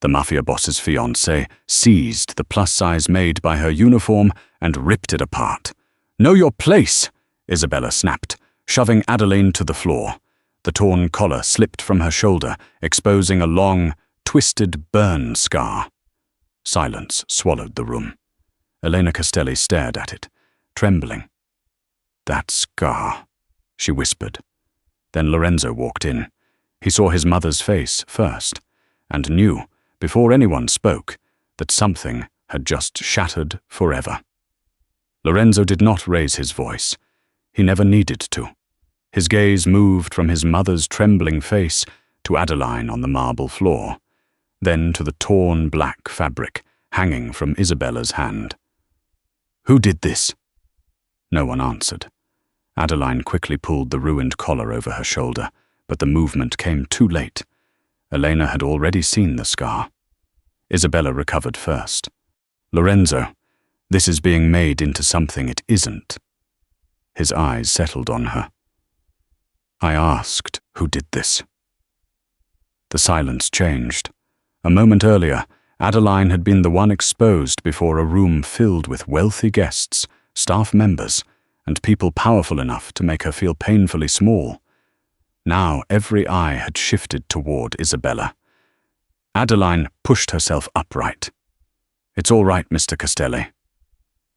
The Mafia Boss's fiancée seized the plus-size maid by her uniform and ripped it apart. "Know your place!" Isabella snapped, shoving Adeline to the floor. The torn collar slipped from her shoulder, exposing a long, twisted burn scar. Silence swallowed the room. Elena Castelli stared at it, trembling. "That scar," she whispered. Then Lorenzo walked in. He saw his mother's face first, and knew, before anyone spoke, that something had just shattered forever. Lorenzo did not raise his voice. He never needed to. His gaze moved from his mother's trembling face to Adeline on the marble floor, then to the torn black fabric hanging from Isabella's hand. "Who did this?" No one answered. Adeline quickly pulled the ruined collar over her shoulder, but the movement came too late. Elena had already seen the scar. Isabella recovered first. "Lorenzo, this is being made into something it isn't." His eyes settled on her. "I asked who did this." The silence changed. A moment earlier, Adeline had been the one exposed before a room filled with wealthy guests, staff members, and people powerful enough to make her feel painfully small. Now every eye had shifted toward Isabella. Adeline pushed herself upright. "It's all right, Mr. Castelli."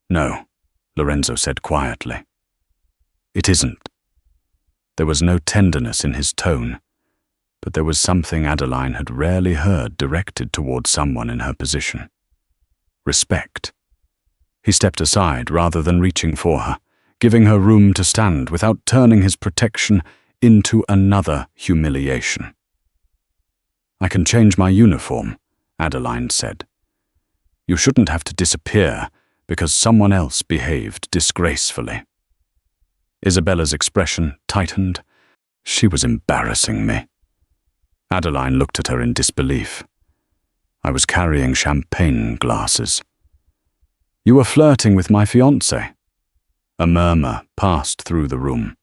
"No," Lorenzo said quietly. "It isn't." There was no tenderness in his tone, but there was something Adeline had rarely heard directed toward someone in her position. Respect. He stepped aside rather than reaching for her, giving her room to stand without turning his protection into another humiliation. "I can change my uniform," Adeline said. "You shouldn't have to disappear because someone else behaved disgracefully." Isabella's expression tightened. "She was embarrassing me." Adeline looked at her in disbelief. "I was carrying champagne glasses." "You were flirting with my fiancé." A murmur passed through the room.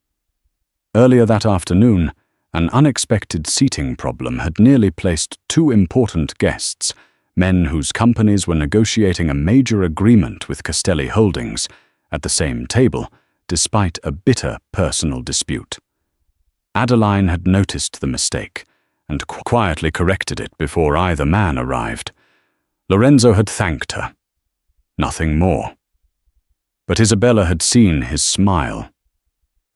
Earlier that afternoon, an unexpected seating problem had nearly placed two important guests, men whose companies were negotiating a major agreement with Castelli Holdings, at the same table, despite a bitter personal dispute. Adeline had noticed the mistake and quietly corrected it before either man arrived. Lorenzo had thanked her. Nothing more. But Isabella had seen his smile.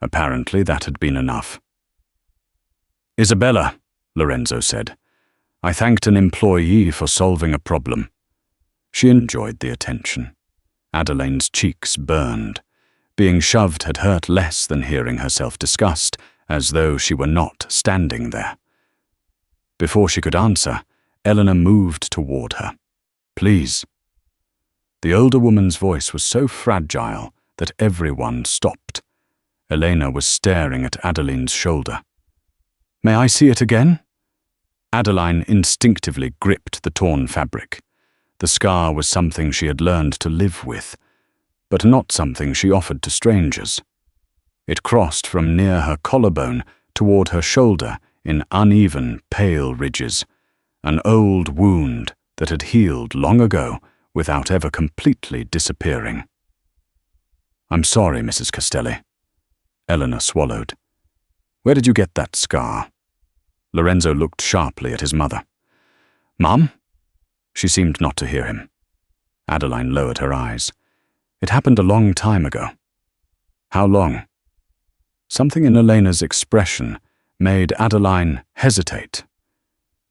Apparently that had been enough. "Isabella," Lorenzo said, "I thanked an employee for solving a problem." She enjoyed the attention. Adeline's cheeks burned. Being shoved had hurt less than hearing herself discussed, as though she were not standing there. Before she could answer, Eleanor moved toward her. "Please." The older woman's voice was so fragile that everyone stopped. Elena was staring at Adeline's shoulder. "May I see it again?" Adeline instinctively gripped the torn fabric. The scar was something she had learned to live with, but not something she offered to strangers. It crossed from near her collarbone toward her shoulder in uneven, pale ridges, an old wound that had healed long ago without ever completely disappearing. "I'm sorry, Mrs. Castelli." Eleanor swallowed. "Where did you get that scar?" Lorenzo looked sharply at his mother. "Mum?" She seemed not to hear him. Adeline lowered her eyes. "It happened a long time ago." "How long?" Something in Elena's expression made Adeline hesitate.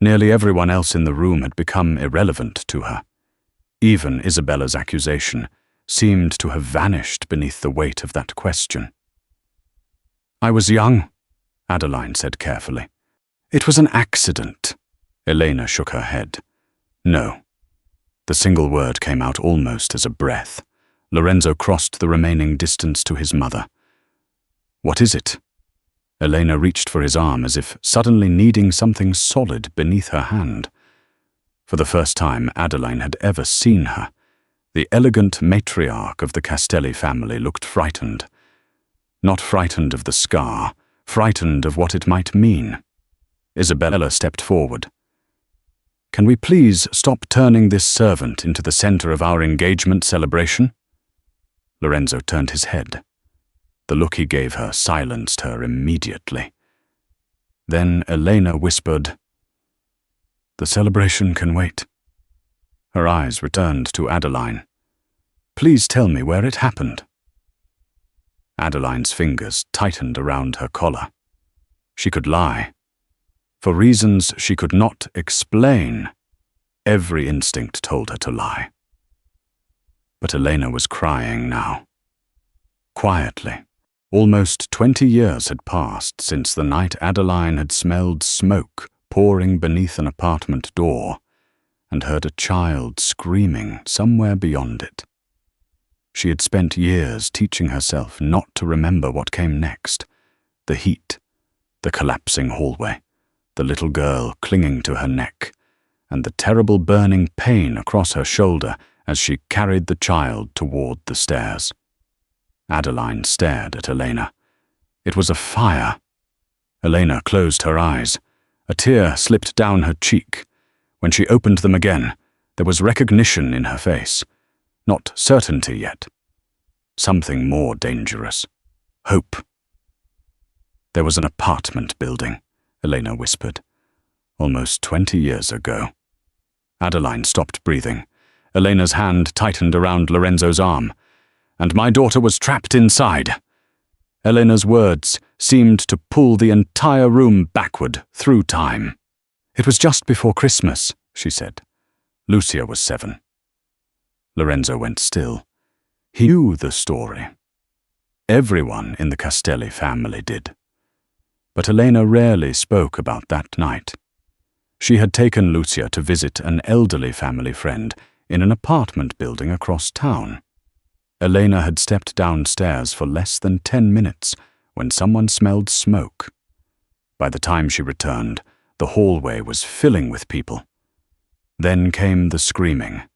Nearly everyone else in the room had become irrelevant to her. Even Isabella's accusation seemed to have vanished beneath the weight of that question. "I was young," Adeline said carefully. "It was an accident." Elena shook her head. "No." The single word came out almost as a breath. Lorenzo crossed the remaining distance to his mother. "What is it?" Elena reached for his arm as if suddenly needing something solid beneath her hand. For the first time Adeline had ever seen her, the elegant matriarch of the Castelli family looked frightened. Not frightened of the scar, frightened of what it might mean. Isabella stepped forward. Can we please stop turning this servant into the center of our engagement celebration? Lorenzo turned his head. The look he gave her silenced her immediately. Then Elena whispered, "The celebration can wait." Her eyes returned to Adeline. "Please tell me where it happened." Adeline's fingers tightened around her collar. She could lie. For reasons she could not explain, every instinct told her to lie. But Elena was crying now. Quietly. Almost 20 years had passed since the night Adeline had smelled smoke pouring beneath an apartment door and heard a child screaming somewhere beyond it. She had spent years teaching herself not to remember what came next: the heat, the collapsing hallway, the little girl clinging to her neck, and the terrible burning pain across her shoulder as she carried the child toward the stairs. Adeline stared at Elena. It was a fire. Elena closed her eyes. A tear slipped down her cheek. When she opened them again, there was recognition in her face. Not certainty yet. Something more dangerous. Hope. There was an apartment building, Elena whispered. Almost 20 years ago. Adeline stopped breathing. Elena's hand tightened around Lorenzo's arm. "And my daughter was trapped inside." Elena's words seemed to pull the entire room backward through time. "It was just before Christmas," she said. "Lucia was 7. Lorenzo went still. He knew the story. Everyone in the Castelli family did. But Elena rarely spoke about that night. She had taken Lucia to visit an elderly family friend in an apartment building across town. Elena had stepped downstairs for less than 10 minutes when someone smelled smoke. By the time she returned, the hallway was filling with people. Then came the screaming.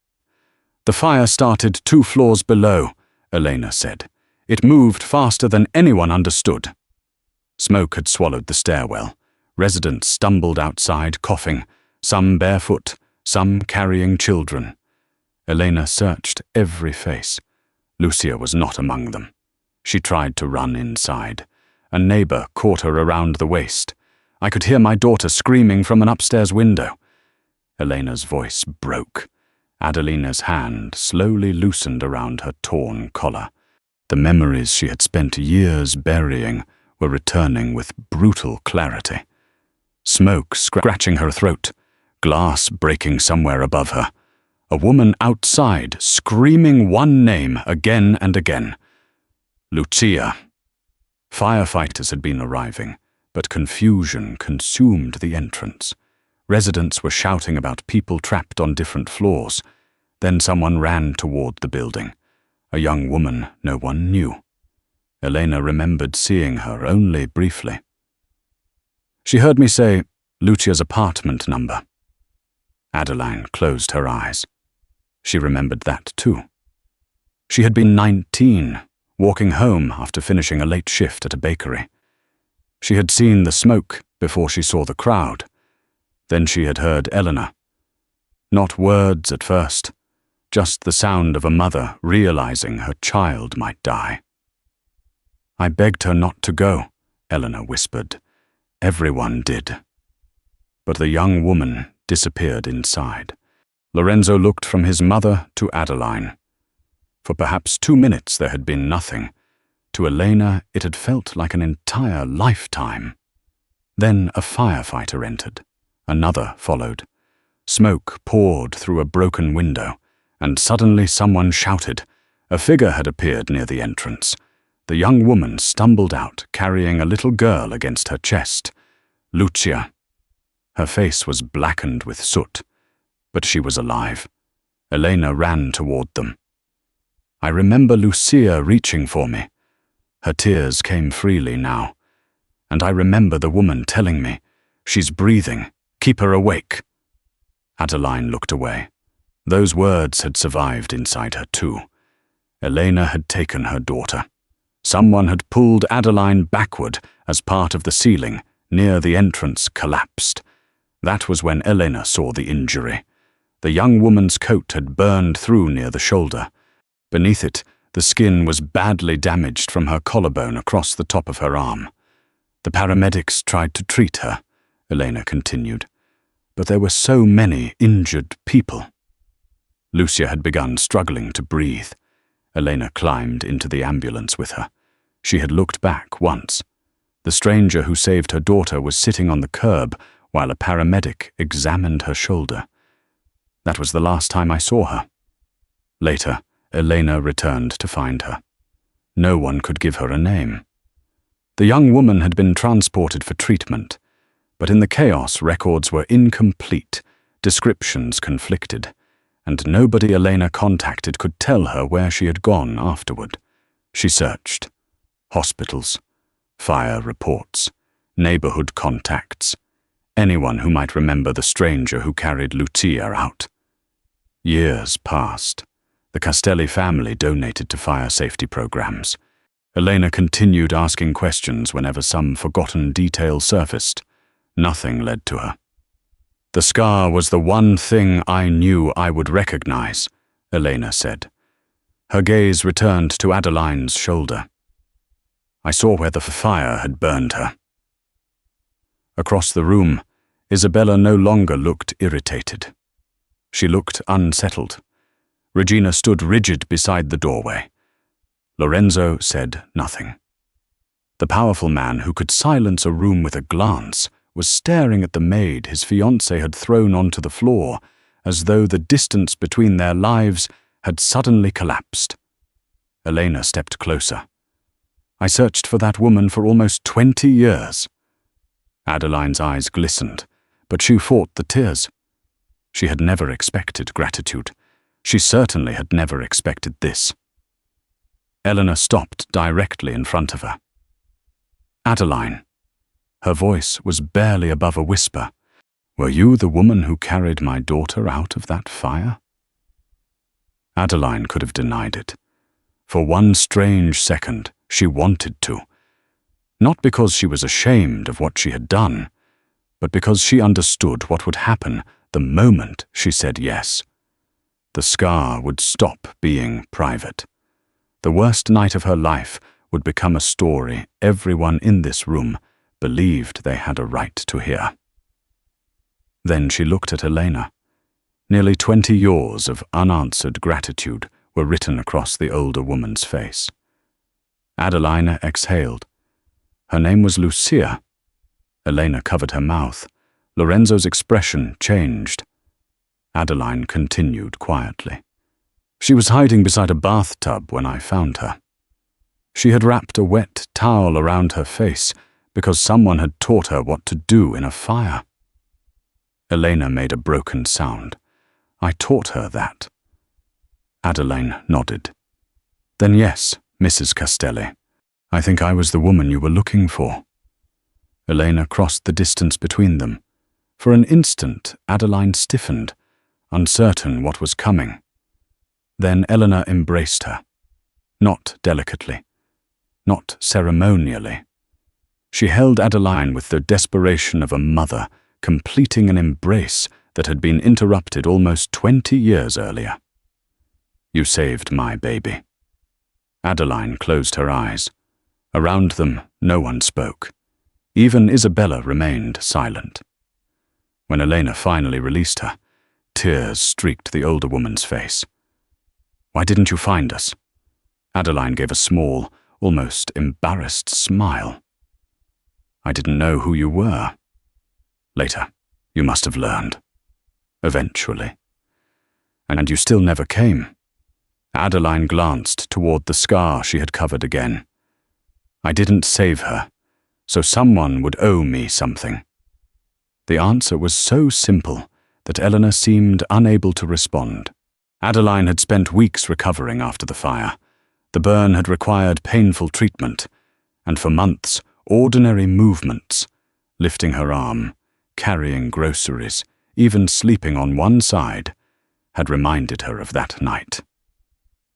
"The fire started 2 floors below," Elena said. "It moved faster than anyone understood." Smoke had swallowed the stairwell. Residents stumbled outside, coughing, some barefoot, some carrying children. Elena searched every face. Lucia was not among them. She tried to run inside. A neighbor caught her around the waist. "I could hear my daughter screaming from an upstairs window." Elena's voice broke. Adelina's hand slowly loosened around her torn collar. The memories she had spent years burying were returning with brutal clarity. Smoke scratching her throat, glass breaking somewhere above her. A woman outside screaming one name again and again. Lucia. Firefighters had been arriving, but confusion consumed the entrance. Residents were shouting about people trapped on different floors. Then someone ran toward the building. A young woman no one knew. Elena remembered seeing her only briefly. She heard me say, "Lucia's apartment number." Adeline closed her eyes. She remembered that too. She had been 19, walking home after finishing a late shift at a bakery. She had seen the smoke before she saw the crowd. Then she had heard Elena. Not words at first, just the sound of a mother realizing her child might die. "I begged her not to go," Elena whispered. "Everyone did." But the young woman disappeared inside. Lorenzo looked from his mother to Adeline. For perhaps 2 minutes there had been nothing. To Elena it had felt like an entire lifetime. Then a firefighter entered. Another followed. Smoke poured through a broken window, and suddenly someone shouted. A figure had appeared near the entrance. The young woman stumbled out, carrying a little girl against her chest. Lucia. Her face was blackened with soot, but she was alive. Elena ran toward them. I remember Lucia reaching for me. Her tears came freely now. And I remember the woman telling me, "She's breathing. Keep her awake." Adeline looked away. Those words had survived inside her too. Elena had taken her daughter. Someone had pulled Adeline backward as part of the ceiling near the entrance collapsed. That was when Elena saw the injury. The young woman's coat had burned through near the shoulder. Beneath it, the skin was badly damaged from her collarbone across the top of her arm. The paramedics tried to treat her, Elena continued, but there were so many injured people. Lucia had begun struggling to breathe. Elena climbed into the ambulance with her. She had looked back once. The stranger who saved her daughter was sitting on the curb while a paramedic examined her shoulder. That was the last time I saw her. Later, Elena returned to find her. No one could give her a name. The young woman had been transported for treatment, but in the chaos, records were incomplete, descriptions conflicted, and nobody Elena contacted could tell her where she had gone afterward. She searched. Hospitals, fire reports, neighborhood contacts, anyone who might remember the stranger who carried Lucia out. Years passed. The Castelli family donated to fire safety programs. Elena continued asking questions whenever some forgotten detail surfaced. Nothing led to her. The scar was the one thing I knew I would recognize, Elena said. Her gaze returned to Adeline's shoulder. I saw where the fire had burned her. Across the room, Isabella no longer looked irritated. She looked unsettled. Regina stood rigid beside the doorway. Lorenzo said nothing. The powerful man who could silence a room with a glance was staring at the maid his fiancée had thrown onto the floor, as though the distance between their lives had suddenly collapsed. Elena stepped closer. I searched for that woman for almost 20 years. Adeline's eyes glistened, but she fought the tears. She had never expected gratitude. She certainly had never expected this. Eleanor stopped directly in front of her. Adeline. Her voice was barely above a whisper. Were you the woman who carried my daughter out of that fire? Adeline could have denied it. For one strange second, she wanted to. Not because she was ashamed of what she had done, but because she understood what would happen the moment she said yes. The scar would stop being private. The worst night of her life would become a story everyone in this room believed they had a right to hear. Then she looked at Elena. Nearly 20 years of unanswered gratitude were written across the older woman's face. Adeline exhaled. Her name was Lucia. Elena covered her mouth. Lorenzo's expression changed. Adeline continued quietly. She was hiding beside a bathtub when I found her. She had wrapped a wet towel around her face because someone had taught her what to do in a fire. Elena made a broken sound. I taught her that. Adeline nodded. Then yes, Mrs. Castelli, I think I was the woman you were looking for. Elena crossed the distance between them. For an instant, Adeline stiffened, uncertain what was coming. Then Eleanor embraced her. Not delicately, not ceremonially. She held Adeline with the desperation of a mother completing an embrace that had been interrupted almost 20 years earlier. You saved my baby. Adeline closed her eyes. Around them, no one spoke. Even Isabella remained silent. When Elena finally released her, tears streaked the older woman's face. Why didn't you find us? Adeline gave a small, almost embarrassed smile. I didn't know who you were. Later, you must have learned. Eventually. And you still never came. Adeline glanced toward the scar she had covered again. I didn't save her, so someone would owe me something. The answer was so simple that Eleanor seemed unable to respond. Adeline had spent weeks recovering after the fire. The burn had required painful treatment, and for months, ordinary movements, lifting her arm, carrying groceries, even sleeping on one side, had reminded her of that night.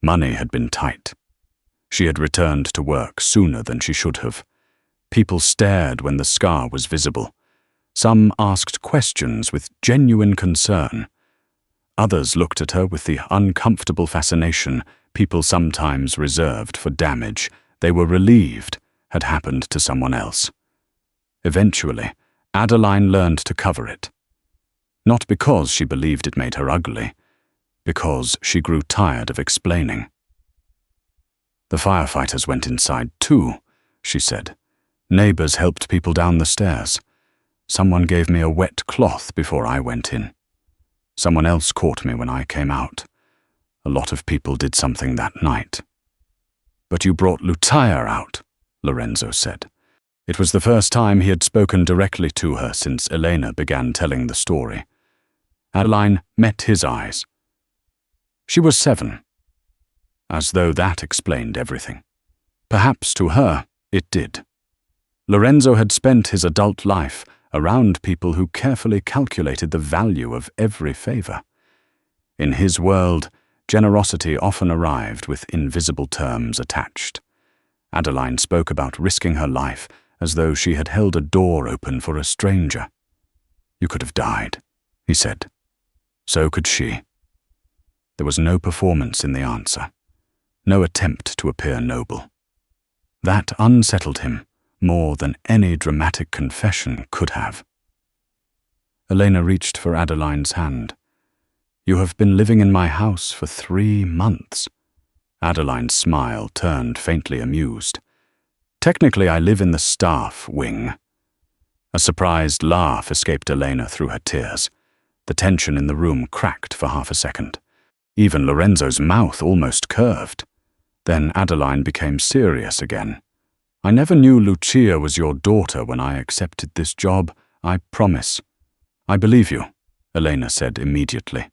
Money had been tight. She had returned to work sooner than she should have. People stared when the scar was visible. Some asked questions with genuine concern. Others looked at her with the uncomfortable fascination people sometimes reserved for damage they were relieved had happened to someone else. Eventually, Adeline learned to cover it. Not because she believed it made her ugly, because she grew tired of explaining. "The firefighters went inside too," she said. "Neighbors helped people down the stairs. Someone gave me a wet cloth before I went in. Someone else caught me when I came out. A lot of people did something that night." "But you brought Lucia out," Lorenzo said. It was the first time he had spoken directly to her since Elena began telling the story. Adeline met his eyes. She was 7. As though that explained everything. Perhaps to her, it did. Lorenzo had spent his adult life around people who carefully calculated the value of every favor. In his world, generosity often arrived with invisible terms attached. Adeline spoke about risking her life as though she had held a door open for a stranger. "You could have died," he said. "So could she." There was no performance in the answer, no attempt to appear noble. That unsettled him more than any dramatic confession could have. Elena reached for Adeline's hand. "You have been living in my house for 3 months. Adeline's smile turned faintly amused. "Technically, I live in the staff wing." A surprised laugh escaped Elena through her tears. The tension in the room cracked for half a second. Even Lorenzo's mouth almost curved. Then Adeline became serious again. "I never knew Lucia was your daughter when I accepted this job, I promise." "I believe you," Elena said immediately.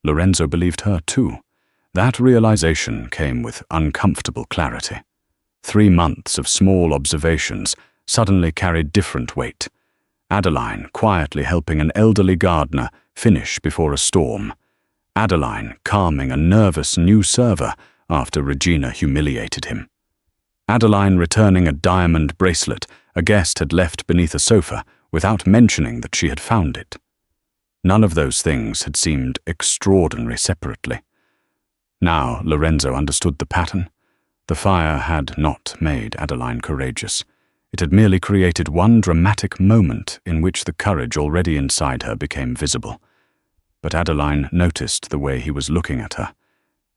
Lorenzo believed her too. That realization came with uncomfortable clarity. 3 months of small observations suddenly carried different weight. Adeline quietly helping an elderly gardener finish before a storm. Adeline calming a nervous new server after Regina humiliated him. Adeline returning a diamond bracelet a guest had left beneath a sofa without mentioning that she had found it. None of those things had seemed extraordinary separately. Now Lorenzo understood the pattern. The fire had not made Adeline courageous. It had merely created one dramatic moment in which the courage already inside her became visible. But Adeline noticed the way he was looking at her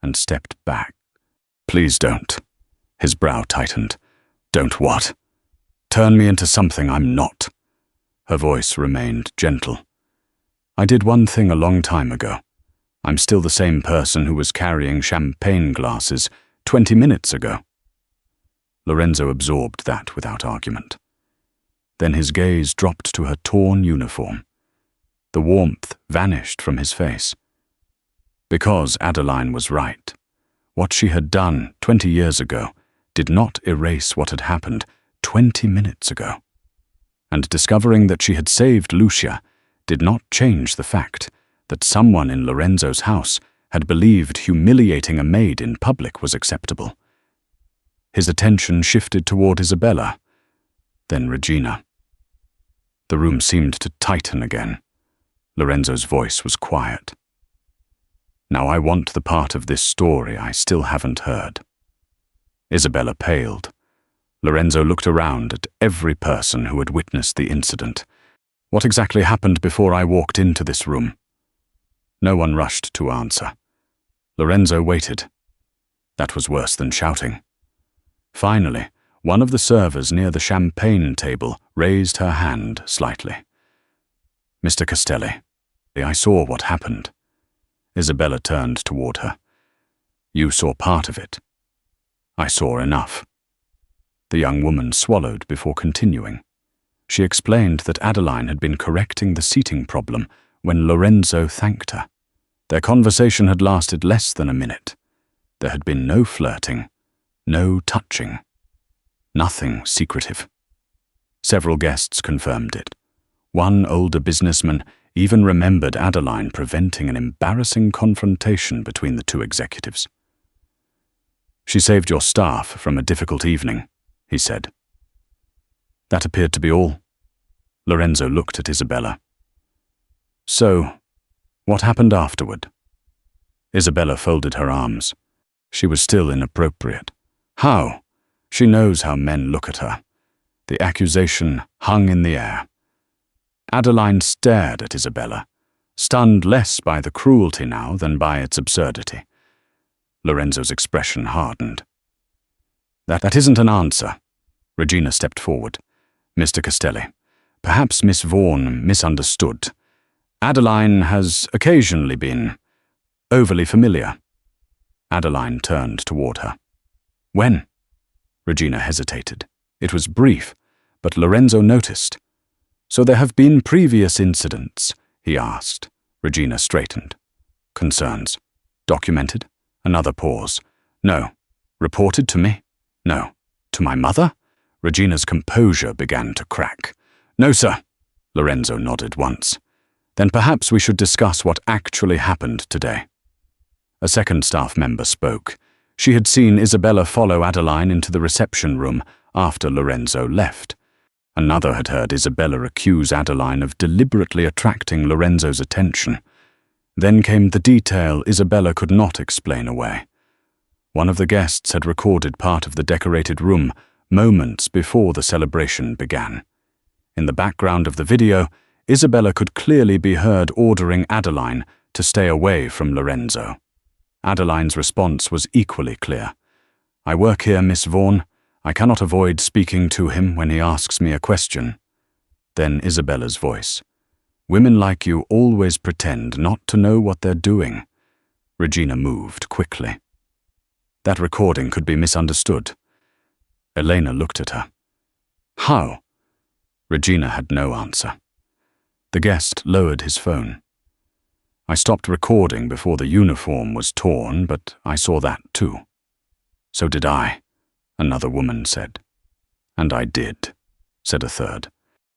and stepped back. "Please don't." His brow tightened. "Don't what?" "Turn me into something I'm not." Her voice remained gentle. "I did one thing a long time ago. I'm still the same person who was carrying champagne glasses 20 minutes ago." Lorenzo absorbed that without argument. Then his gaze dropped to her torn uniform. The warmth vanished from his face. Because Adeline was right. What she had done 20 years ago did not erase what had happened 20 minutes ago. And discovering that she had saved Lucia did not change the fact that someone in Lorenzo's house had believed humiliating a maid in public was acceptable. His attention shifted toward Isabella, then Regina. The room seemed to tighten again. Lorenzo's voice was quiet. "Now I want the part of this story I still haven't heard." Isabella paled. Lorenzo looked around at every person who had witnessed the incident. "What exactly happened before I walked into this room?" No one rushed to answer. Lorenzo waited. That was worse than shouting. Finally, one of the servers near the champagne table raised her hand slightly. "Mr. Castelli, I saw what happened." Isabella turned toward her. "You saw part of it." "I saw enough." The young woman swallowed before continuing. She explained that Adeline had been correcting the seating problem when Lorenzo thanked her. Their conversation had lasted less than a minute. There had been no flirting, no touching, nothing secretive. Several guests confirmed it. One older businessman even remembered Adeline preventing an embarrassing confrontation between the two executives. "She saved your staff from a difficult evening," he said. "That appeared to be all." Lorenzo looked at Isabella. So, what happened afterward? Isabella folded her arms. She was still inappropriate. How? She knows how men look at her. The accusation hung in the air. Adeline stared at Isabella, stunned less by the cruelty now than by its absurdity. Lorenzo's expression hardened. That isn't an answer. Regina stepped forward. Mr. Castelli, perhaps Miss Vaughan misunderstood. Adeline has occasionally been overly familiar. Adeline turned toward her. When? Regina hesitated. It was brief, but Lorenzo noticed. So there have been previous incidents, he asked. Regina straightened. Concerns. Documented? Another pause. No. Reported to me? No. To my mother? Regina's composure began to crack. No, sir. Lorenzo nodded once. Then perhaps we should discuss what actually happened today. A second staff member spoke. She had seen Isabella follow Adeline into the reception room after Lorenzo left. Another had heard Isabella accuse Adeline of deliberately attracting Lorenzo's attention. Then came the detail Isabella could not explain away. One of the guests had recorded part of the decorated room moments before the celebration began. In the background of the video, Isabella could clearly be heard ordering Adeline to stay away from Lorenzo. Adeline's response was equally clear. I work here, Miss Vaughan. I cannot avoid speaking to him when he asks me a question. Then Isabella's voice. Women like you always pretend not to know what they're doing. Regina moved quickly. That recording could be misunderstood. Elena looked at her. How? Regina had no answer. The guest lowered his phone. I stopped recording before the uniform was torn, but I saw that too. So did I, another woman said. And I did, said a third.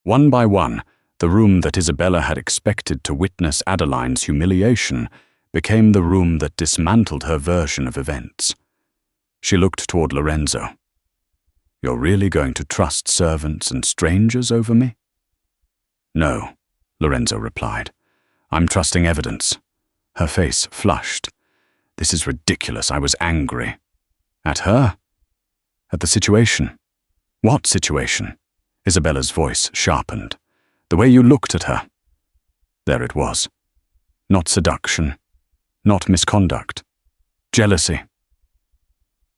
One by one, the room that Isabella had expected to witness Adeline's humiliation became the room that dismantled her version of events. She looked toward Lorenzo. You're really going to trust servants and strangers over me? No, Lorenzo replied. I'm trusting evidence. Her face flushed. This is ridiculous. I was angry. At her? At the situation? What situation? Isabella's voice sharpened. The way you looked at her. There it was. Not seduction. Not misconduct. Jealousy.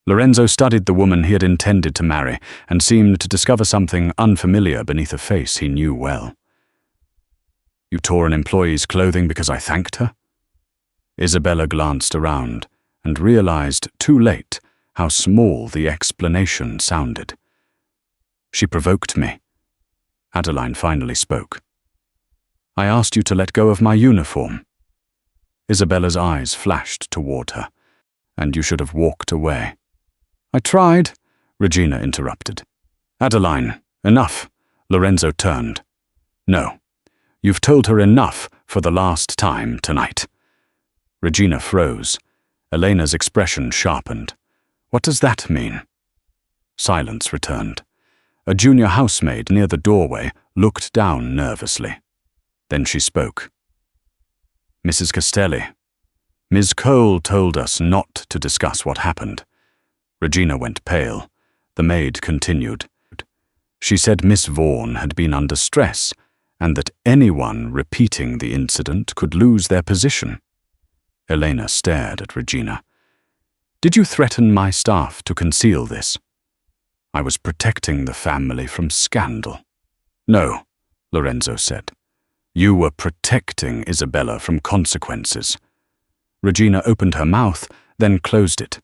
Lorenzo studied the woman he had intended to marry and seemed to discover something unfamiliar beneath a face he knew well. You tore an employee's clothing because I thanked her? Isabella glanced around and realized too late how small the explanation sounded. She provoked me. Adeline finally spoke. I asked you to let go of my uniform. Isabella's eyes flashed toward her, and you should have walked away. I tried, Regina interrupted. Adeline, enough. Lorenzo turned. No. You've told her enough for the last time tonight. Regina froze. Elena's expression sharpened. What does that mean? Silence returned. A junior housemaid near the doorway looked down nervously. Then she spoke. Mrs. Castelli, Ms. Cole told us not to discuss what happened. Regina went pale. The maid continued. She said Miss Vaughan had been under stress, and that anyone repeating the incident could lose their position. Elena stared at Regina. Did you threaten my staff to conceal this? I was protecting the family from scandal. No, Lorenzo said. You were protecting Isabella from consequences. Regina opened her mouth, then closed it.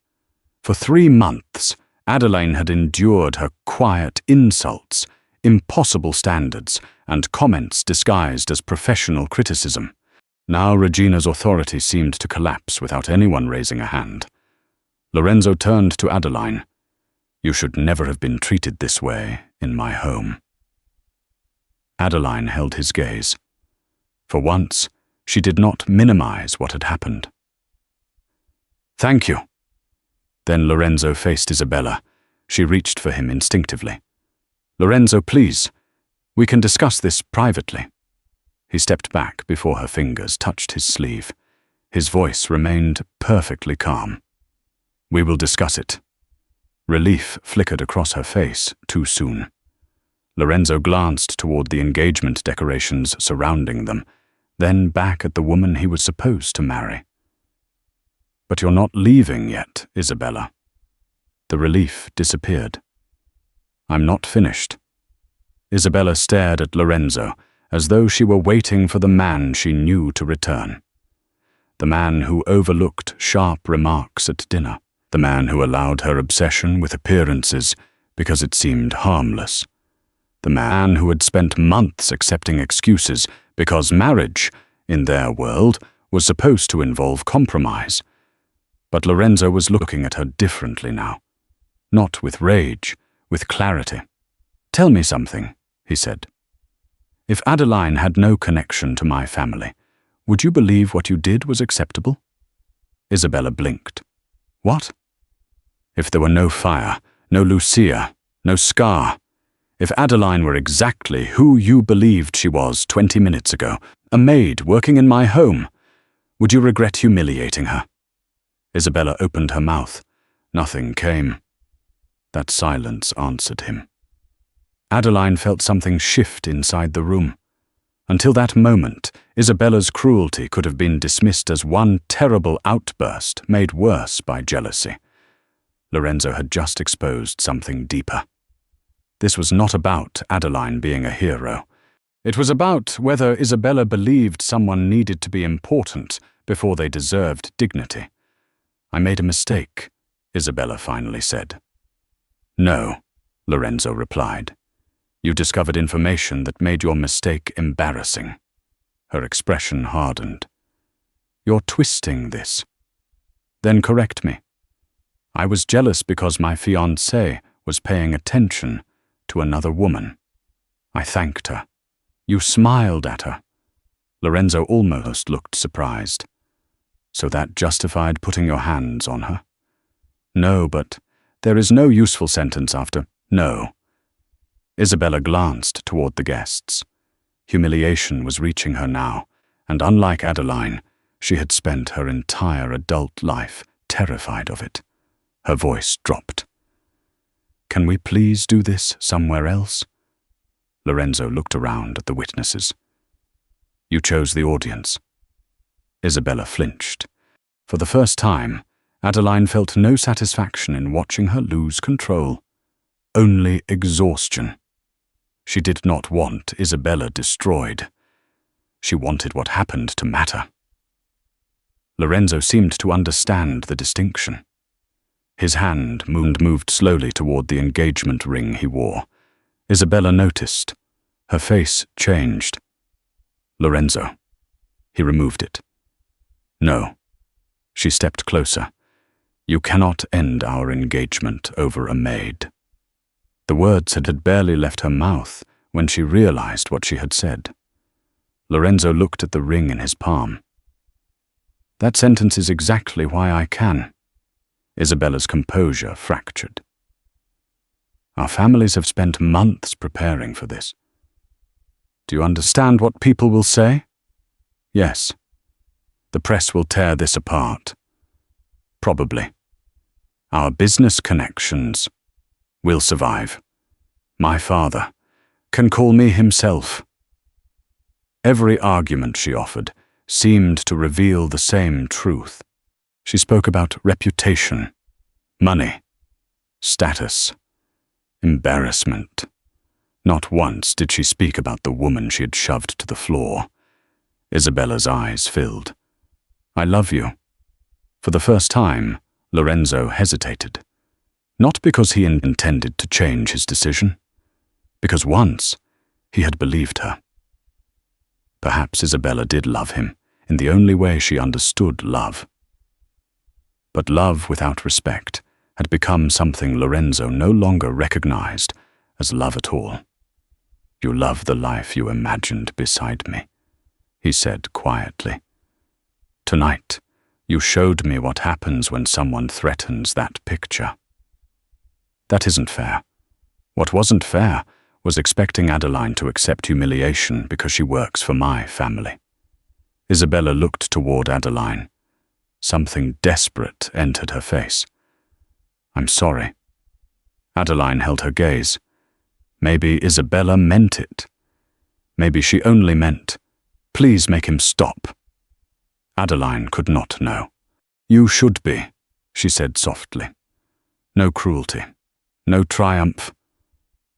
For 3 months, Adeline had endured her quiet insults, impossible standards, and comments disguised as professional criticism. Now Regina's authority seemed to collapse without anyone raising a hand. Lorenzo turned to Adeline. You should never have been treated this way in my home. Adeline held his gaze. For once, she did not minimize what had happened. Thank you. Then Lorenzo faced Isabella. She reached for him instinctively. Lorenzo, please. We can discuss this privately. He stepped back before her fingers touched his sleeve. His voice remained perfectly calm. We will discuss it. Relief flickered across her face too soon. Lorenzo glanced toward the engagement decorations surrounding them, then back at the woman he was supposed to marry. But you're not leaving yet, Isabella. The relief disappeared. I'm not finished. Isabella stared at Lorenzo, as though she were waiting for the man she knew to return. The man who overlooked sharp remarks at dinner. The man who allowed her obsession with appearances because it seemed harmless. The man who had spent months accepting excuses because marriage, in their world, was supposed to involve compromise. But Lorenzo was looking at her differently now. Not with rage, with clarity. Tell me something, he said. If Adeline had no connection to my family, would you believe what you did was acceptable? Isabella blinked. What? If there were no fire, no Lucia, no scar, if Adeline were exactly who you believed she was 20 minutes ago, a maid working in my home, would you regret humiliating her? Isabella opened her mouth. Nothing came. That silence answered him. Adeline felt something shift inside the room. Until that moment, Isabella's cruelty could have been dismissed as one terrible outburst made worse by jealousy. Lorenzo had just exposed something deeper. This was not about Adeline being a hero. It was about whether Isabella believed someone needed to be important before they deserved dignity. I made a mistake, Isabella finally said. No, Lorenzo replied. You discovered information that made your mistake embarrassing. Her expression hardened. You're twisting this. Then correct me. I was jealous because my fiancée was paying attention to another woman. I thanked her. You smiled at her. Lorenzo almost looked surprised. So that justified putting your hands on her? No, but there is no useful sentence after no. Isabella glanced toward the guests. Humiliation was reaching her now, and unlike Adeline, she had spent her entire adult life terrified of it. Her voice dropped. Can we please do this somewhere else? Lorenzo looked around at the witnesses. You chose the audience. Isabella flinched. For the first time, Adeline felt no satisfaction in watching her lose control. Only exhaustion. She did not want Isabella destroyed. She wanted what happened to matter. Lorenzo seemed to understand the distinction. His hand moved slowly toward the engagement ring he wore. Isabella noticed. Her face changed. Lorenzo. He removed it. No. She stepped closer. You cannot end our engagement over a maid. The words had barely left her mouth when she realized what she had said. Lorenzo looked at the ring in his palm. That sentence is exactly why I can. Isabella's composure fractured. Our families have spent months preparing for this. Do you understand what people will say? Yes. The press will tear this apart. Probably. Our business connections will survive. My father can call me himself. Every argument she offered seemed to reveal the same truth. She spoke about reputation, money, status, embarrassment. Not once did she speak about the woman she had shoved to the floor. Isabella's eyes filled. I love you. For the first time, Lorenzo hesitated. Not because he intended to change his decision, because once he had believed her. Perhaps Isabella did love him in the only way she understood love. But love without respect had become something Lorenzo no longer recognized as love at all. You love the life you imagined beside me, he said quietly. Tonight, you showed me what happens when someone threatens that picture. That isn't fair. What wasn't fair was expecting Adeline to accept humiliation because she works for my family. Isabella looked toward Adeline. Something desperate entered her face. "I'm sorry." Adeline held her gaze. Maybe Isabella meant it. Maybe she only meant, "Please make him stop." Adeline could not know. "You should be," she said softly. No cruelty, no triumph.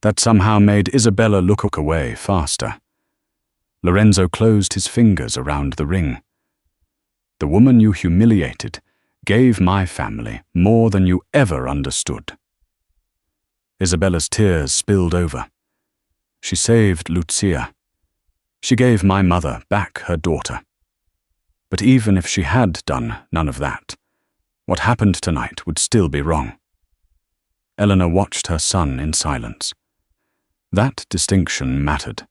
That somehow made Isabella look away faster. Lorenzo closed his fingers around the ring. "The woman you humiliated gave my family more than you ever understood." Isabella's tears spilled over. "She saved Lucia. She gave my mother back her daughter. But even if she had done none of that, what happened tonight would still be wrong." Eleanor watched her son in silence. That distinction mattered.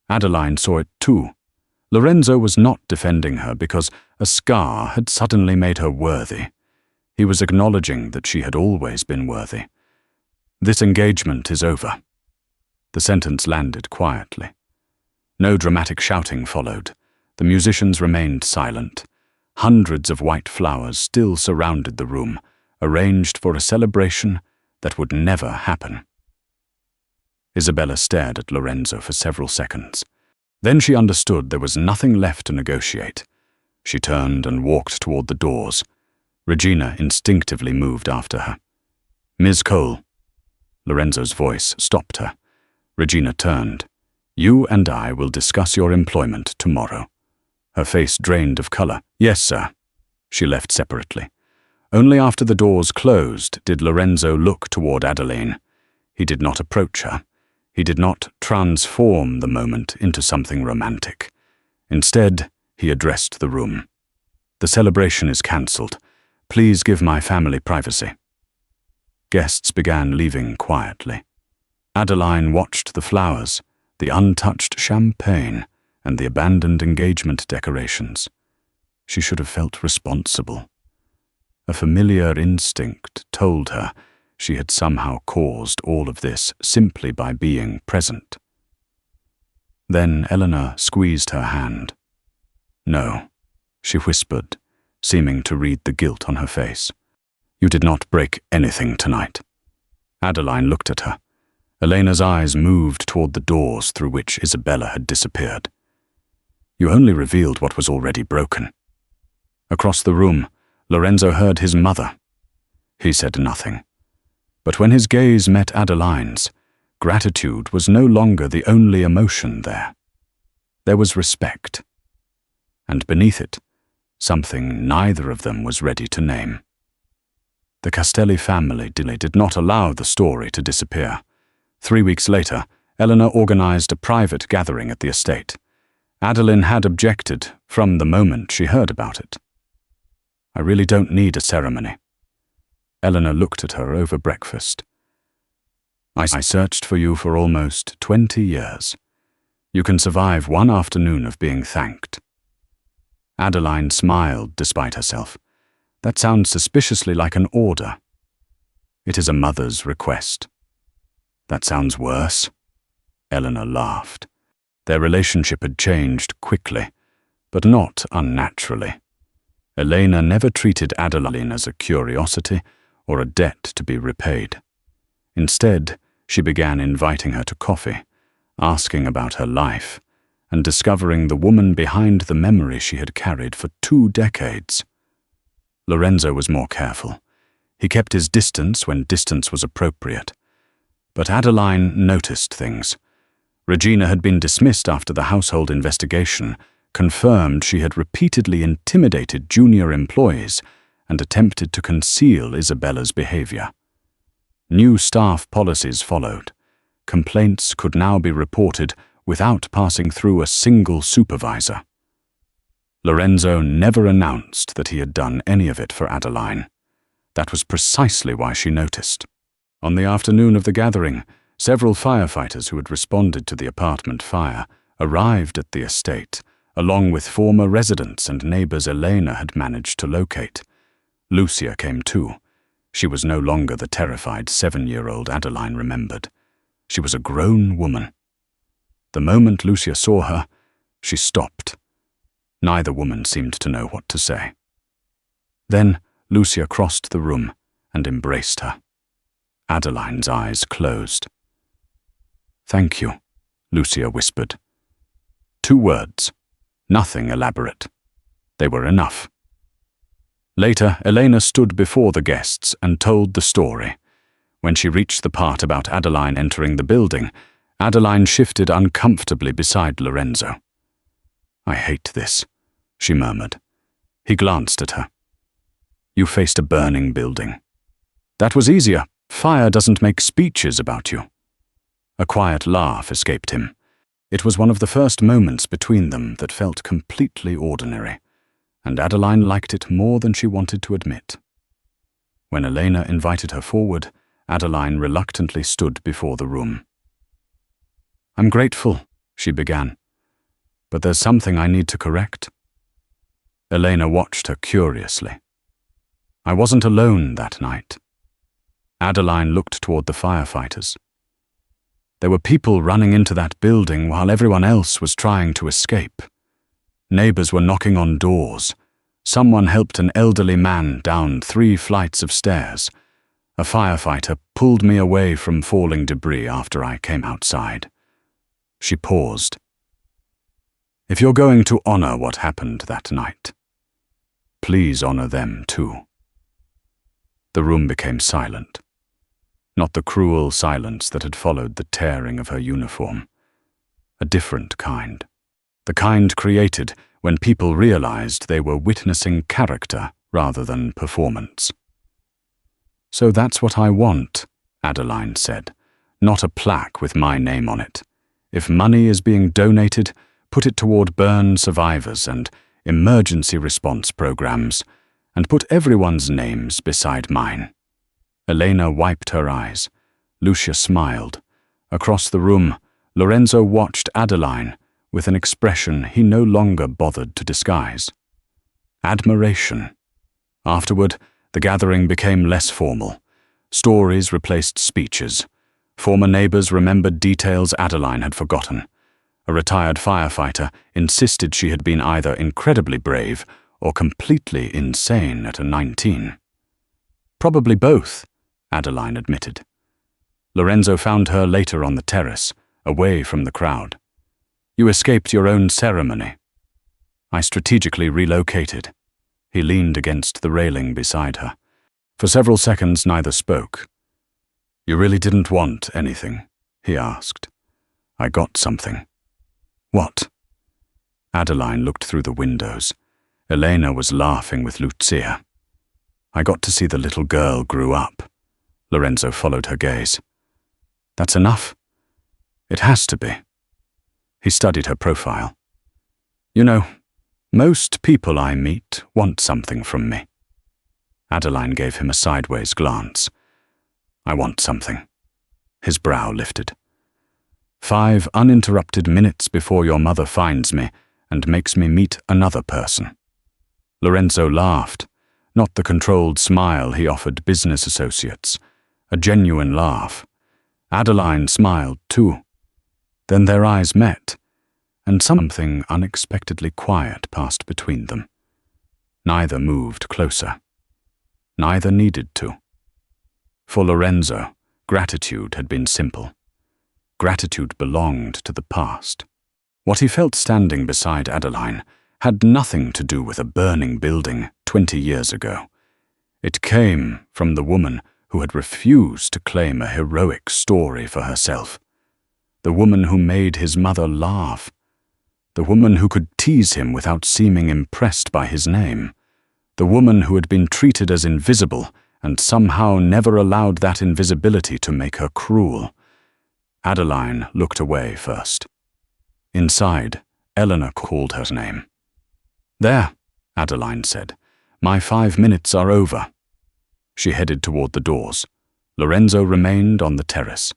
Adeline saw it too. Lorenzo was not defending her because a scar had suddenly made her worthy. He was acknowledging that she had always been worthy. "This engagement is over." The sentence landed quietly. No dramatic shouting followed. The musicians remained silent. Hundreds of white flowers still surrounded the room, arranged for a celebration that would never happen. Isabella stared at Lorenzo for several seconds. Then she understood there was nothing left to negotiate. She turned and walked toward the doors. Regina instinctively moved after her. "Ms. Cole." Lorenzo's voice stopped her. Regina turned. "You and I will discuss your employment tomorrow." Her face drained of color. "Yes, sir." She left separately. Only after the doors closed did Lorenzo look toward Adeline. He did not approach her. He did not transform the moment into something romantic. Instead, he addressed the room. "The celebration is cancelled. Please give my family privacy." Guests began leaving quietly. Adeline watched the flowers, the untouched champagne, and the abandoned engagement decorations. She should have felt responsible. A familiar instinct told her she had somehow caused all of this simply by being present. Then Eleanor squeezed her hand. "No," she whispered, seeming to read the guilt on her face. "You did not break anything tonight." Adeline looked at her. Elena's eyes moved toward the doors through which Isabella had disappeared. "You only revealed what was already broken." Across the room, Lorenzo heard his mother. He said nothing. But when his gaze met Adeline's, gratitude was no longer the only emotion there. There was respect. And beneath it, something neither of them was ready to name. The Castelli family did not allow the story to disappear. 3 weeks later, Eleanor organized a private gathering at the estate. Adeline had objected from the moment she heard about it. "I really don't need a ceremony." Eleanor looked at her over breakfast. I searched for you for almost 20 years. You can survive one afternoon of being thanked." Adeline smiled despite herself. "That sounds suspiciously like an order." "It is a mother's request." "That sounds worse." Eleanor laughed. Their relationship had changed quickly, but not unnaturally. Elena never treated Adeline as a curiosity or a debt to be repaid. Instead, she began inviting her to coffee, asking about her life, and discovering the woman behind the memory she had carried for 2 decades. Lorenzo was more careful. He kept his distance when distance was appropriate. But Adeline noticed things. Regina had been dismissed after the household investigation, confirmed she had repeatedly intimidated junior employees, and attempted to conceal Isabella's behavior. New staff policies followed. Complaints could now be reported without passing through a single supervisor. Lorenzo never announced that he had done any of it for Adeline. That was precisely why she noticed. On the afternoon of the gathering, several firefighters who had responded to the apartment fire arrived at the estate, along with former residents and neighbors Elena had managed to locate. Lucia came too. She was no longer the terrified 7-year-old Adeline remembered. She was a grown woman. The moment Lucia saw her, she stopped. Neither woman seemed to know what to say. Then Lucia crossed the room and embraced her. Adeline's eyes closed. "Thank you," Lucia whispered. 2 words, nothing elaborate. They were enough. Later, Elena stood before the guests and told the story. When she reached the part about Adeline entering the building, Adeline shifted uncomfortably beside Lorenzo. "I hate this," she murmured. He glanced at her. "You faced a burning building. That was easier. Fire doesn't make speeches about you." A quiet laugh escaped him. It was one of the first moments between them that felt completely ordinary, and Adeline liked it more than she wanted to admit. When Elena invited her forward, Adeline reluctantly stood before the room. "I'm grateful," she began, "but there's something I need to correct." Elena watched her curiously. "I wasn't alone that night." Adeline looked toward the firefighters. "There were people running into that building while everyone else was trying to escape. Neighbors were knocking on doors. Someone helped an elderly man down 3 flights of stairs. A firefighter pulled me away from falling debris after I came outside." She paused. "If you're going to honor what happened that night, please honor them too." The room became silent. Not the cruel silence that had followed the tearing of her uniform. A different kind. The kind created when people realized they were witnessing character rather than performance. "So that's what I want," Adeline said. "Not a plaque with my name on it. If money is being donated, put it toward burn survivors and emergency response programs, and put everyone's names beside mine." Elena wiped her eyes. Lucia smiled. Across the room, Lorenzo watched Adeline with an expression he no longer bothered to disguise. Admiration. Afterward, the gathering became less formal. Stories replaced speeches. Former neighbors remembered details Adeline had forgotten. A retired firefighter insisted she had been either incredibly brave or completely insane at 19. "Probably both," Adeline admitted. Lorenzo found her later on the terrace, away from the crowd. "You escaped your own ceremony." "I strategically relocated." He leaned against the railing beside her. For several seconds, neither spoke. "You really didn't want anything?" he asked. "I got something." "What?" Adeline looked through the windows. Elena was laughing with Lucia. "I got to see the little girl grew up." Lorenzo followed her gaze. "That's enough?" "It has to be." He studied her profile. "You know, most people I meet want something from me." Adeline gave him a sideways glance. "I want something." His brow lifted. 5 uninterrupted minutes before your mother finds me and makes me meet another person." Lorenzo laughed, not the controlled smile he offered business associates. A genuine laugh. Adeline smiled too. Then their eyes met, and something unexpectedly quiet passed between them. Neither moved closer. Neither needed to. For Lorenzo, gratitude had been simple. Gratitude belonged to the past. What he felt standing beside Adeline had nothing to do with a burning building 20 years ago. It came from the woman who had refused to claim a heroic story for herself. The woman who made his mother laugh. The woman who could tease him without seeming impressed by his name. The woman who had been treated as invisible and somehow never allowed that invisibility to make her cruel. Adeline looked away first. Inside, Eleanor called her name. "There," Adeline said. "My 5 minutes are over." She headed toward the doors. Lorenzo remained on the terrace.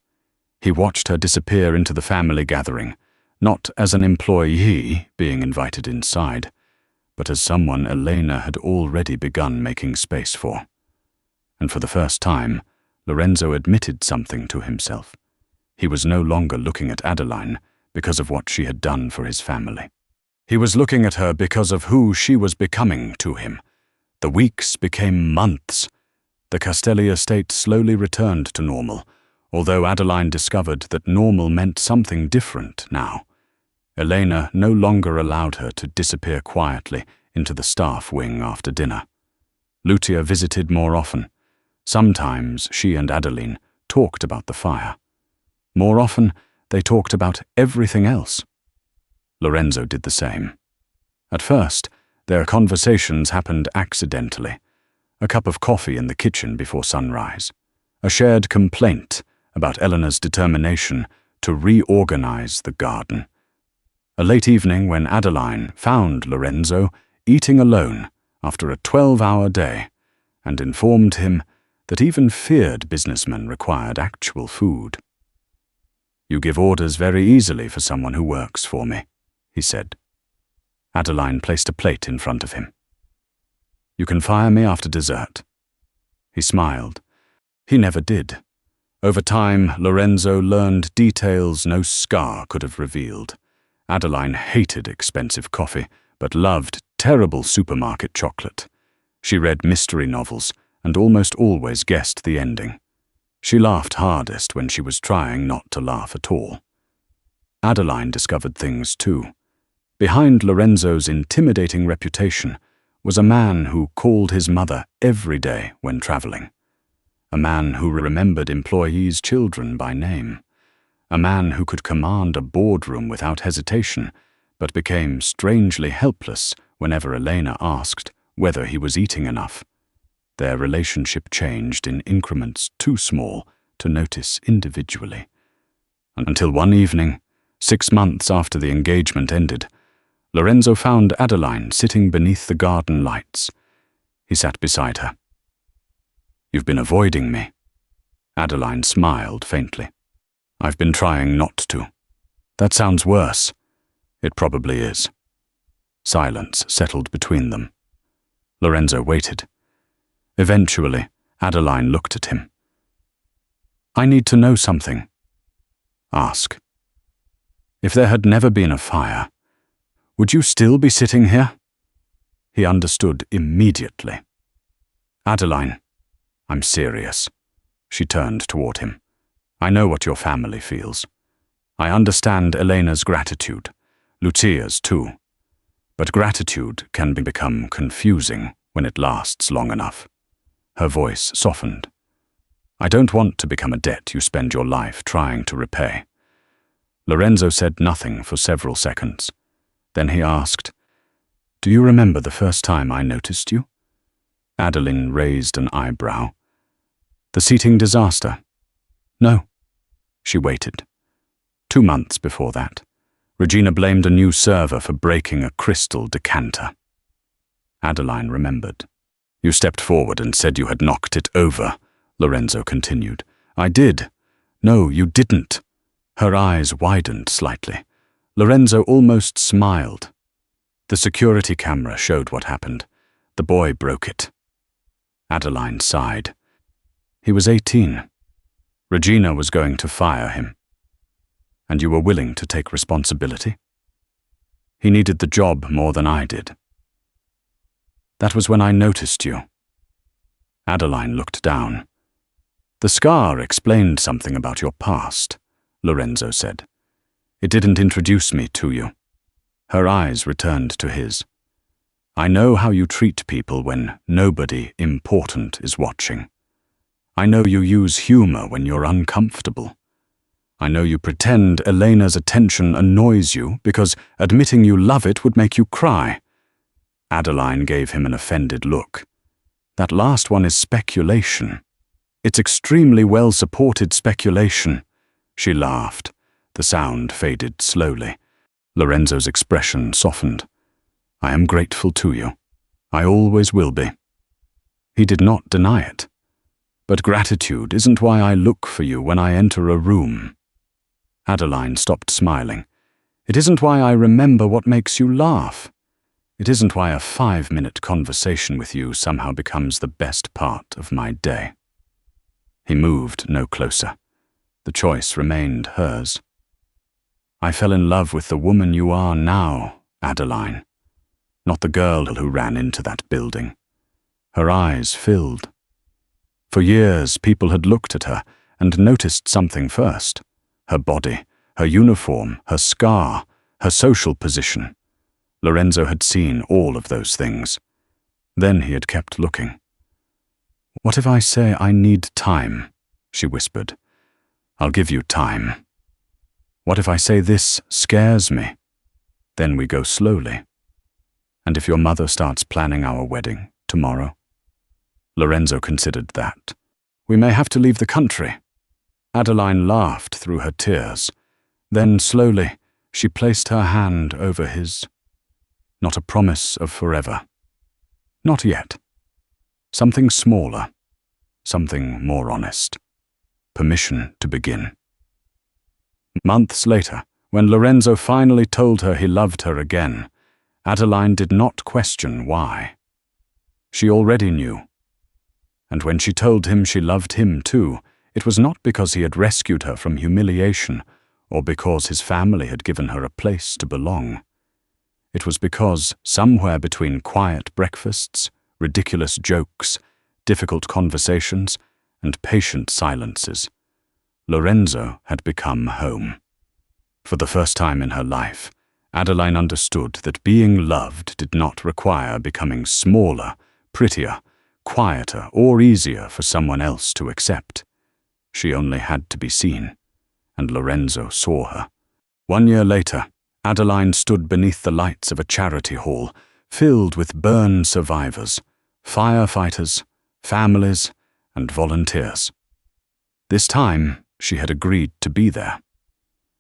He watched her disappear into the family gathering, not as an employee being invited inside, but as someone Elena had already begun making space for. And for the first time, Lorenzo admitted something to himself. He was no longer looking at Adeline because of what she had done for his family. He was looking at her because of who she was becoming to him. The weeks became months. The Castelli estate slowly returned to normal, although Adeline discovered that normal meant something different now. Elena no longer allowed her to disappear quietly into the staff wing after dinner. Lucia visited more often. Sometimes she and Adeline talked about the fire. More often, they talked about everything else. Lorenzo did the same. At first, their conversations happened accidentally. A cup of coffee in the kitchen before sunrise. A shared complaint about Eleanor's determination to reorganize the garden. A late evening when Adeline found Lorenzo eating alone after a 12-hour day and informed him that even feared businessmen required actual food. "You give orders very easily for someone who works for me," he said. Adeline placed a plate in front of him. "You can fire me after dessert." He smiled. He never did. Over time, Lorenzo learned details no scar could have revealed. Adeline hated expensive coffee, but loved terrible supermarket chocolate. She read mystery novels and almost always guessed the ending. She laughed hardest when she was trying not to laugh at all. Adeline discovered things too. Behind Lorenzo's intimidating reputation was a man who called his mother every day when traveling. A man who remembered employees' children by name. A man who could command a boardroom without hesitation, but became strangely helpless whenever Elena asked whether he was eating enough. Their relationship changed in increments too small to notice individually. Until one evening, 6 months after the engagement ended, Lorenzo found Adeline sitting beneath the garden lights. He sat beside her. "You've been avoiding me." Adeline smiled faintly. "I've been trying not to." "That sounds worse." "It probably is." Silence settled between them. Lorenzo waited. Eventually, Adeline looked at him. "I need to know something." "Ask." "If there had never been a fire, would you still be sitting here?" He understood immediately. "Adeline, I'm serious." She turned toward him. "I know what your family feels. I understand Elena's gratitude, Lucia's too. But gratitude can become confusing when it lasts long enough." Her voice softened. "I don't want to become a debt you spend your life trying to repay." Lorenzo said nothing for several seconds. Then he asked, "Do you remember the first time I noticed you?" Adeline raised an eyebrow. "The seating disaster?" "No." She waited. 2 months before that, Regina blamed a new server for breaking a crystal decanter. Adeline remembered. "You stepped forward and said you had knocked it over," Lorenzo continued. "I did." "No, you didn't." Her eyes widened slightly. Lorenzo almost smiled. "The security camera showed what happened. The boy broke it." Adeline sighed. "He was 18. Regina was going to fire him. And you were willing to take responsibility?" "He needed the job more than I did." "That was when I noticed you." Adeline looked down. "The scar explained something about your past," Lorenzo said. "It didn't introduce me to you." Her eyes returned to his. "I know how you treat people when nobody important is watching. I know you use humor when you're uncomfortable. I know you pretend Elena's attention annoys you because admitting you love it would make you cry." Adeline gave him an offended look. "That last one is speculation. It's extremely well-supported speculation." She laughed. The sound faded slowly. Lorenzo's expression softened. "I am grateful to you. I always will be." He did not deny it. "But gratitude isn't why I look for you when I enter a room." Adeline stopped smiling. "It isn't why I remember what makes you laugh. It isn't why a 5-minute conversation with you somehow becomes the best part of my day." He moved no closer. The choice remained hers. I fell in love with the woman you are now, Adeline, not the girl who ran into that building. Her eyes filled. For years, people had looked at her and noticed something first: her body, her uniform, her scar, her social position. Lorenzo had seen all of those things. Then he had kept looking. "What if I say I need time?" she whispered. "I'll give you time. What if I say this scares me? Then we go slowly. And if your mother starts planning our wedding tomorrow?" Lorenzo considered that. "We may have to leave the country." Adeline laughed through her tears. Then, slowly, she placed her hand over his. Not a promise of forever. Not yet. Something smaller. Something more honest. Permission to begin. Months later, when Lorenzo finally told her he loved her again, Adeline did not question why. She already knew. And when she told him she loved him too, it was not because he had rescued her from humiliation or because his family had given her a place to belong. It was because, somewhere between quiet breakfasts, ridiculous jokes, difficult conversations, and patient silences, Lorenzo had become home. For the first time in her life, Adeline understood that being loved did not require becoming smaller, prettier, quieter, or easier for someone else to accept. She only had to be seen, and Lorenzo saw her. 1 year later, Adeline stood beneath the lights of a charity hall filled with burn survivors, firefighters, families, and volunteers. This time, she had agreed to be there.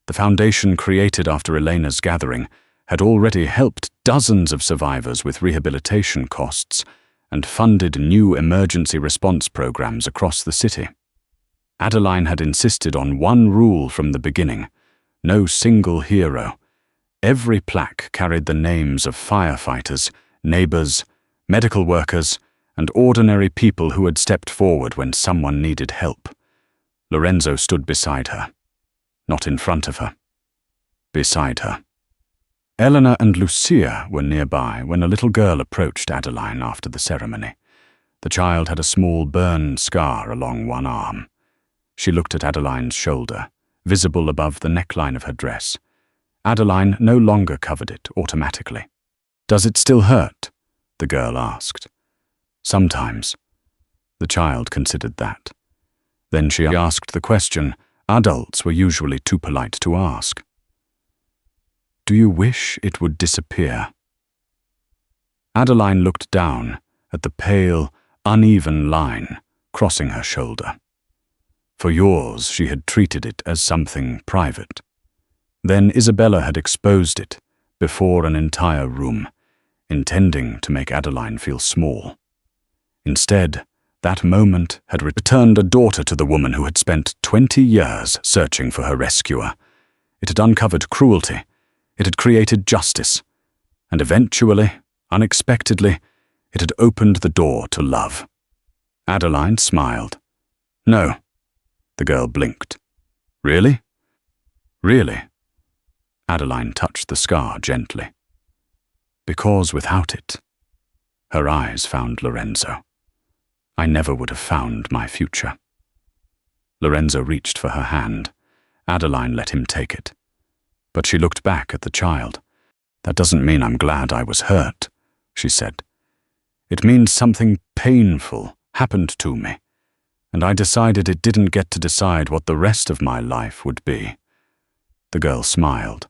The foundation created after Elena's gathering had already helped dozens of survivors with rehabilitation costs and funded new emergency response programs across the city. Adeline had insisted on one rule from the beginning: no single hero. Every plaque carried the names of firefighters, neighbors, medical workers, and ordinary people who had stepped forward when someone needed help. Lorenzo stood beside her. Not in front of her. Beside her. Eleanor and Lucia were nearby when a little girl approached Adeline after the ceremony. The child had a small burn scar along one arm. She looked at Adeline's shoulder, visible above the neckline of her dress. Adeline no longer covered it automatically. "Does it still hurt?" the girl asked. "Sometimes." The child considered that. Then she asked the question adults were usually too polite to ask. "Do you wish it would disappear?" Adeline looked down at the pale, uneven line crossing her shoulder. For years she had treated it as something private. Then Isabella had exposed it before an entire room, intending to make Adeline feel small. Instead, that moment had returned a daughter to the woman who had spent 20 years searching for her rescuer. It had uncovered cruelty. It had created justice. And eventually, unexpectedly, it had opened the door to love. Adeline smiled. "No." The girl blinked. "Really?" "Really?" Adeline touched the scar gently. "Because without it," her eyes found Lorenzo. "I never would have found my future." Lorenzo reached for her hand. Adeline let him take it. But she looked back at the child. "That doesn't mean I'm glad I was hurt," she said. "It means something painful happened to me, and I decided it didn't get to decide what the rest of my life would be." The girl smiled.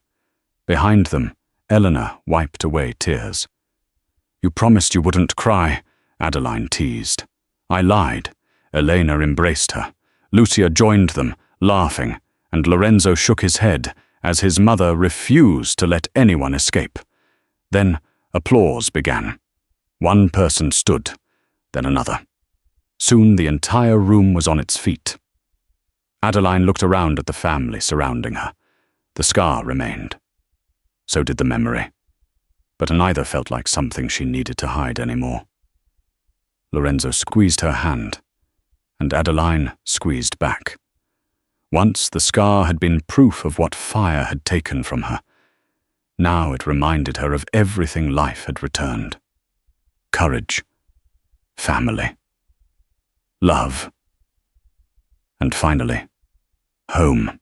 Behind them, Eleanor wiped away tears. "You promised you wouldn't cry," Adeline teased. "I lied." Elena embraced her. Lucia joined them, laughing, and Lorenzo shook his head as his mother refused to let anyone escape. Then applause began. One person stood, then another. Soon the entire room was on its feet. Adeline looked around at the family surrounding her. The scar remained. So did the memory. But neither felt like something she needed to hide anymore. Lorenzo squeezed her hand, and Adeline squeezed back. Once the scar had been proof of what fire had taken from her. Now it reminded her of everything life had returned. Courage, family, love, and finally, home.